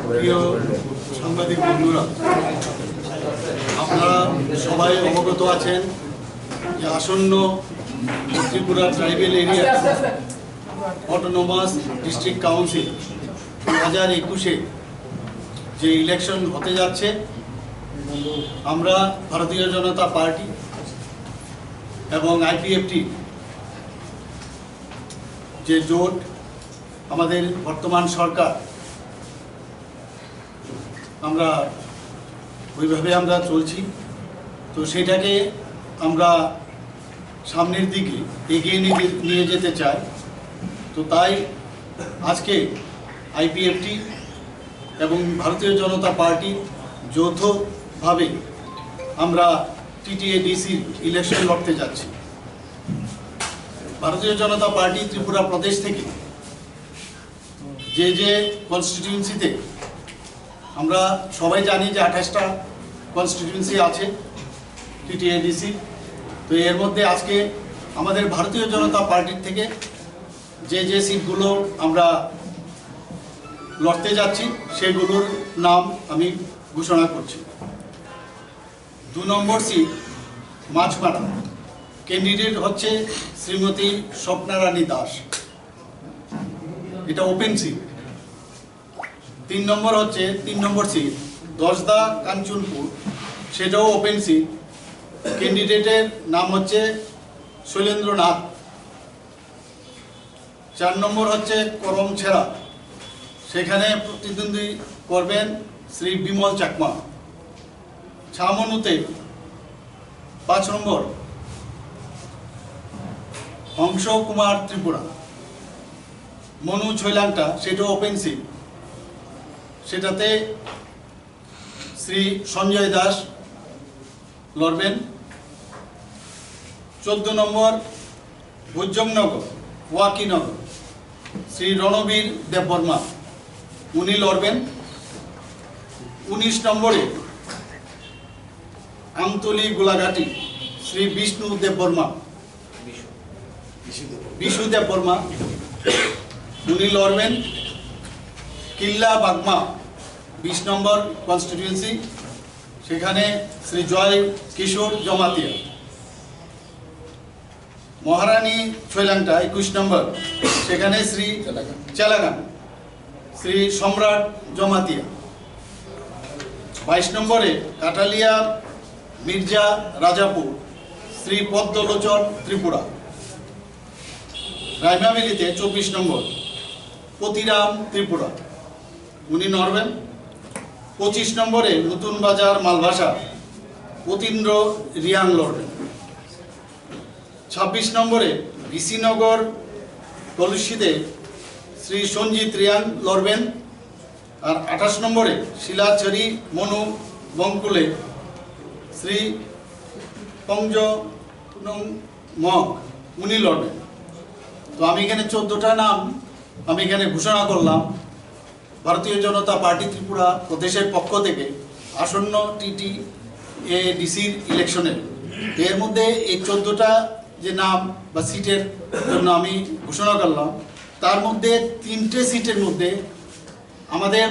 প্রিয় সাংবাদিক বন্ধুরা, আপনারা সবাই অবগত আছেন যে আসন্ন Tripura tribal area autonomous district council 2021-এ যে ইলেকশন হতে যাচ্ছে, আমরা ভারতীয় জনতা পার্টি এবং আইপিএফটি যে জোট আমাদের বর্তমান সরকার, আমরা ওইভাবে আমরা চলছি। তো সেটাকে আমরা সামনের দিকে এগিয়ে নিয়ে যেতে চাই। তো তাই আজকে আইপিএফটি এবং ভারতীয় জনতা পার্টি যৌথভাবে আমরা টিটিএডিসির ইলেকশন লড়তে যাচ্ছি। ভারতীয় জনতা পার্টি ত্রিপুরা প্রদেশ থেকে যে কনস্টিটিউয়েন্সিতে, আমরা সবাই জানি যে 28টা কনস্টিটিউয়েন্সি আছে টিটিএডিসি। তো এর মধ্যে আজকে আমাদের ভারতীয় জনতা পার্টির থেকে যে সিটগুলো আমরা লড়তে যাচ্ছি সেগুলোর নাম আমি ঘোষণা করছি। 2 নম্বর সিট মাছমারা, ক্যান্ডিডেট হচ্ছে শ্রীমতী স্বপ্না রানী দাস, এটা ওপেন সিট। 3 নম্বর সিট দশদা কাঞ্চনপুর, সেটাও ওপেন সিট। ক্যান্ডিডেটের নাম হচ্ছে শৈলেন্দ্রনাথ। 4 নম্বর হচ্ছে করমছেড়া, সেখানে প্রতিদ্বন্দ্বী করবেন শ্রী বিমল চাকমা। ছামনুতে 5 নম্বর হংস কুমার ত্রিপুরা, মনু ছৈলাংটা, সেটাও ওপেন সিট, সেটাতে শ্রী সঞ্জয় দাস লড়বেন। 14 নম্বর ভুজংনগর ওয়াকিনগর, শ্রী রণবীর দেববর্মা, উনি লড়বেন। 19 নম্বরে আমতলি গোলাঘাটি, শ্রী বিষ্ণু দেববর্মা, বিশু দেববর্মা, উনি লড়বেন। কিল্লা বাগমা 20 নম্বর কনস্টিটিউয়েন্সি, সেখানে শ্রী জয় কিশোর জমাতিয়া। মহারানী ছৈলাংটা 21 নম্বর, সেখানে শ্রী চেলাগান, শ্রী সম্রাট জমাতিয়া। 22 নম্বরে কাটালিয়া মির্জা রাজাপুর, শ্রী পদ্মলোচন ত্রিপুরা। রাইমামিলিতে 24 নম্বর পতিরাম ত্রিপুরা, উনি লড়বেন। 25 নম্বরে নতুন বাজার মালভাষা, অতীন্দ্র রিয়াং লড়বেন। 26 নম্বরে বিসিনগর কলুষিতে শ্রী সঞ্জিত রিয়াং লড়বেন। আর 28 নম্বরে শিলাচরি মনু বঙ্কুলে শ্রী পঞ্জ মগ, উনি লড়বেন। তো আমি এখানে 14টা নাম আমি এখানে ঘোষণা করলাম ভারতীয় জনতা পার্টি ত্রিপুরা প্রদেশের পক্ষ থেকে আসন্ন টিটিএডিসির ইলেকশনের। এর মধ্যে এই 14টা যে নাম বা সিটের জন্য আমি ঘোষণা করলাম, তার মধ্যে 3টে সিটের মধ্যে আমাদের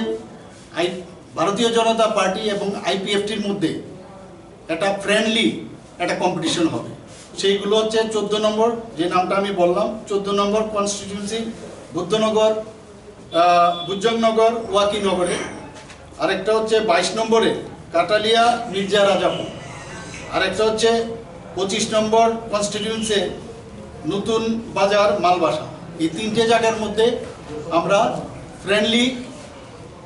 ভারতীয় জনতা পার্টি এবং আইপিএফটির মধ্যে একটা ফ্রেন্ডলি একটা কম্পিটিশন হবে। সেইগুলো হচ্ছে 14 নম্বর যে নামটা আমি বললাম, 14 নম্বর কনস্টিটিউয়েন্সি বুদ্ধনগর বুজংনগর ওয়াকিনগরে। আরেকটা হচ্ছে 22 নম্বরে কাটালিয়া মির্জা রাজাপুর। আরেকটা হচ্ছে 25 নম্বর কনস্টিটিউয়েন্সি নতুন বাজার মালবাসা। এই 3টে জায়গার মধ্যে আমরা ফ্রেন্ডলি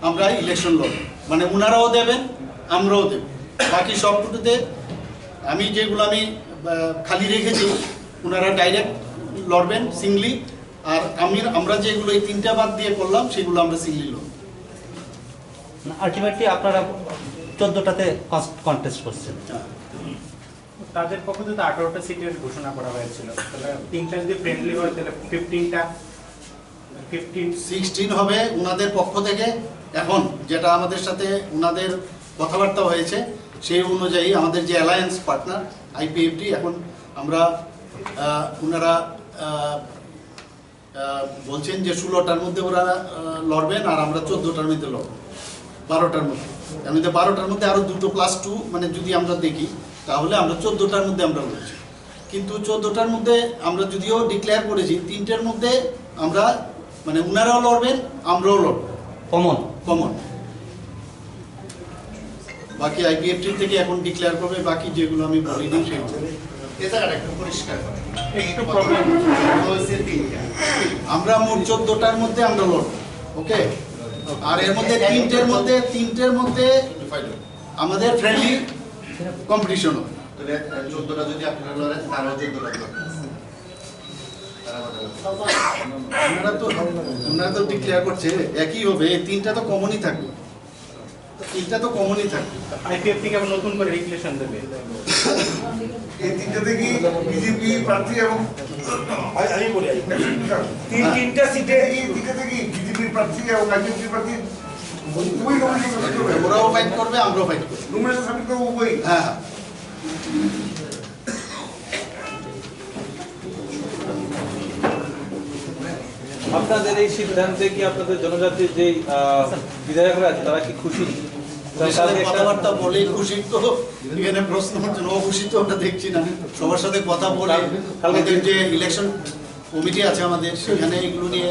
আমরা ইলেকশন লড়ব, মানে ওনারাও দেবেন আমরাও দেব। বাকি সবটুকুতে আমি যেগুলো আমি খালি রেখেছি ওনারা ডাইরেক্ট লড়বেন সিঙ্গলি, আর আমরা যেগুলো এই 3টা বাদ দিয়ে করলাম সেগুলো আমরা সিঙ্গলি লড়ব। আলটিমেটলি আপনারা 14টাতে কন্টেস্ট করছেন। তাদের পক্ষ থেকে 18টা সিটের ঘোষণা করা হয়েছিল, তাহলে 3টা যদি ফ্রেন্ডলি হয় তাহলে 16 হবে ওনাদের পক্ষ থেকে। এখন যেটা আমাদের সাথে ওনাদের কথাবার্তা হয়েছে সেই অনুযায়ী আমাদের যে অ্যালায়েন্স পার্টনার আইপিএফটি, এখন আমরা ওনারা বলছেন যে 16টার মধ্যে ওরা লড়বেন আর আমরা 14টার মধ্যে লড়ব। 12টার মধ্যে, কারণ 12টার মধ্যে আরও 2 + 2 মানে যদি আমরা দেখি তাহলে আমরা 14টার মধ্যে আমরা লড়ছি। কিন্তু 14টার মধ্যে আমরা যদিও ডিক্লেয়ার করেছি 3টের মধ্যে আমরা মানে উনারাও লড়বেন আমরাও লড়ব কমন। কমন। বাকি আইপিএফটি থেকে এখন ডিক্লেয়ার করবে, বাকি যেগুলো আমি বলিনি সেগুলো এ জায়গাটা একটু পরিষ্কার করেন। একটু প্রবলেম হয়েছে 3টা। আমরা মোট 14টার মধ্যে আমরা লড়ব, ওকে। আর এর মধ্যে 3টের মধ্যে আমাদের ফ্রেন্ডলি কম্পিটিশন হবে। তাহলে 14টা যদি আপনারা লড়েন তারাও 14টা লড়বেন। তারা কথা বলবে। ওনারা তো ডিক্লেয়ার করছে একই হবে, 3টা তো কমনই থাকবে, 3টা তো কমনই থাকবে। আইপিএফ থেকে আবার নতুন করে রেগুলেশন দেবে। এই তিনটাতে কি বিজেপি প্রার্থী এবং আমি বলি তিনটা সিটে এই তিনটাতে কি বিজেপি প্রার্থী এবং আইপিএফ প্রার্থী উভয় নমিনেশন সাবমিট করবে। ওরাও ফাইট করবে, আমরাও ফাইট করবো। নমিনেশন সাবমিট করবে উভয়। হ্যাঁ হ্যাঁ। আপনাদের এই সিদ্ধান্তে কি আপনাদের জনজাতির যে বিধায়করা আছে তারা কি খুশি? ওদের সাথে কথাবার্তা বলে খুশি তো, এখানে প্রশ্ন হচ্ছে অখুশি তো আমরা দেখছি না। সবার সাথে কথা বলে আমাদের যে ইলেকশন কমিটি আছে আমাদের, সেখানে এগুলো নিয়ে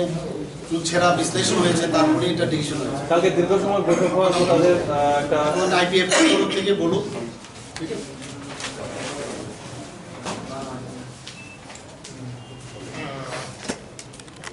ছেঁড়া বিশ্লেষণ হয়েছে, তারপরে এটা ডিসিশন হয়েছে। কালকে দীর্ঘ সময় বৈঠক হওয়ার পর তাদের একটা এখন আইপিএফ তরফ থেকে বলুক, ঠিক আছে।